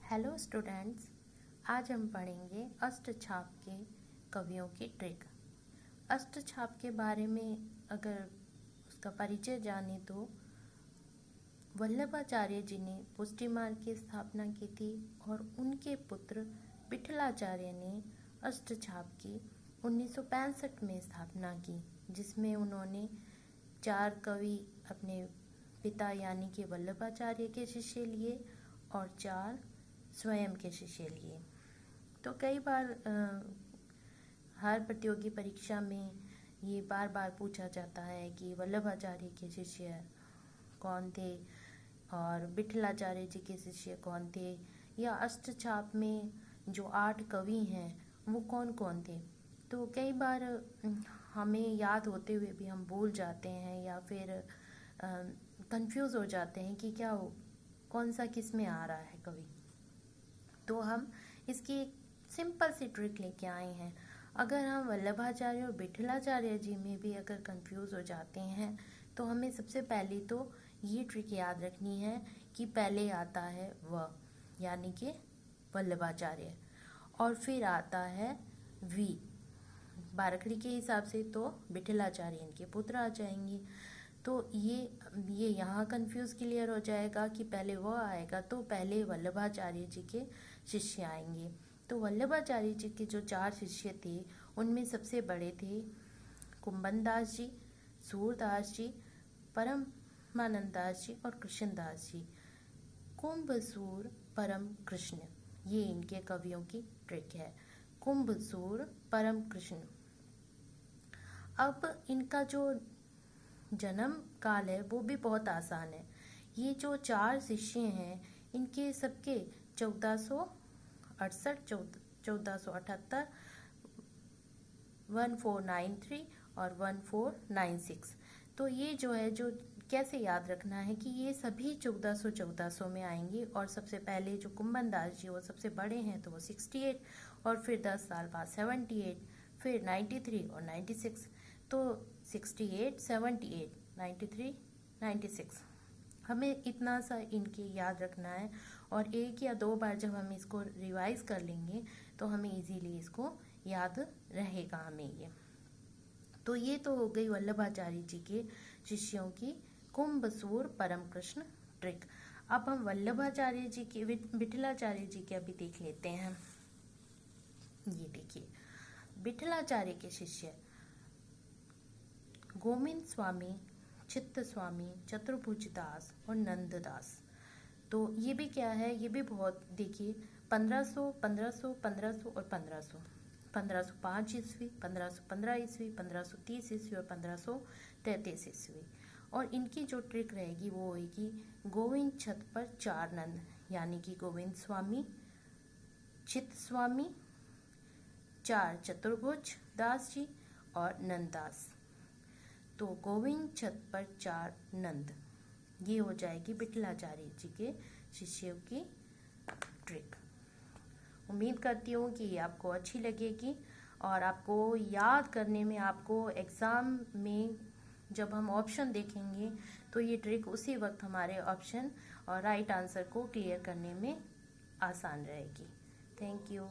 Hello students, आज हम पढ़ेंगे अष्टछाप के कवियों की ट्रिक। अष्टछाप के बारे में अगर उसका परिचय जाने तो वल्लभाचार्य जी ने पुष्टि मार्ग की स्थापना की थी और उनके पुत्र विठलाचार्य ने अष्टछाप की 1965 में स्थापना की, जिसमें उन्होंने 4 कवि अपने पिता यानी कि वल्लभाचार्य के शिष्य लिए और 4 स्वयं के शिष्य लिए। तो कई बार हर प्रतियोगी परीक्षा में ये बार बार पूछा जाता है कि वल्लभाचार्य के शिष्य कौन थे और विठलाचार्य जी के शिष्य कौन थे, या अष्टछाप में जो 8 कवि हैं वो कौन कौन थे। तो कई बार हमें याद होते हुए भी हम भूल जाते हैं या फिर कंफ्यूज हो जाते हैं कि क्या हो, कौन सा किस में आ रहा है कवि। तो हम इसकी एक सिंपल सी ट्रिक लेके आए हैं। अगर हम वल्लभाचार्य और विठलाचार्य जी में भी अगर कंफ्यूज हो जाते हैं तो हमें सबसे पहले तो ये ट्रिक याद रखनी है कि पहले आता है व यानी कि वल्लभाचार्य, और फिर आता है वी बारकड़ी के हिसाब से तो विठलाचार्य इनके पुत्र आ जाएंगे। तो ये यहाँ कंफ्यूज क्लियर हो जाएगा कि पहले वो आएगा तो पहले वल्लभाचार्य जी के शिष्य आएंगे। तो वल्लभाचार्य जी के जो 4 शिष्य थे उनमें सबसे बड़े थे कुंभनदास जी, सूरदास जी, परमानंद दास जी और कृष्णदास जी। कुंभ सूर परम कृष्ण, ये इनके कवियों की ट्रिक है। कुंभ सूर परम कृष्ण। अब इनका जो जन्म काल है वो भी बहुत आसान है। ये जो 4 शिष्य हैं इनके सबके 1468, 1478, 1493 और 1496। तो ये जो है जो कैसे याद रखना है कि ये सभी 1400 में आएंगे और सबसे पहले जो कुंभनदास जी वो सबसे बड़े हैं तो वो 68, और फिर 10 साल बाद 78, फिर 93 और 96। तो 68, 78, 93, 96 हमें इतना सा इनके याद रखना है, और 1 या 2 बार जब हम इसको रिवाइज कर लेंगे तो हमें इजीली इसको याद रहेगा हमें ये। तो ये तो हो गई वल्लभाचार्य जी के शिष्यों की कुंभ सूर परम कृष्ण ट्रिक। अब हम वल्लभाचार्य जी के विठलाचार्य जी के अभी देख लेते हैं। ये देखिए, विठलाचार्य के शिष्य गोविंद स्वामी, चित्त स्वामी, चतुर्भुज दास और नंददास। तो ये भी क्या है, ये भी बहुत देखिए 1500, 1500, 1500 और 1500, 1505 ईस्वी, 1515 ईस्वी, 1530 ईस्वी और 1533 ईस्वी। और इनकी जो ट्रिक रहेगी वो होगी गोविंद छत पर 4 नंद, यानी कि गोविंद स्वामी, चित्त स्वामी, 4 चतुर्भुज दास जी और नंददास। तो गोविंद छत पर 4 नंद, ये हो जाएगी विठलाचार्य जी के शिष्यों की ट्रिक। उम्मीद करती हूँ कि ये आपको अच्छी लगेगी और आपको याद करने में, आपको एग्ज़ाम में जब हम ऑप्शन देखेंगे तो ये ट्रिक उसी वक्त हमारे ऑप्शन और राइट आंसर को क्लियर करने में आसान रहेगी। Thank you.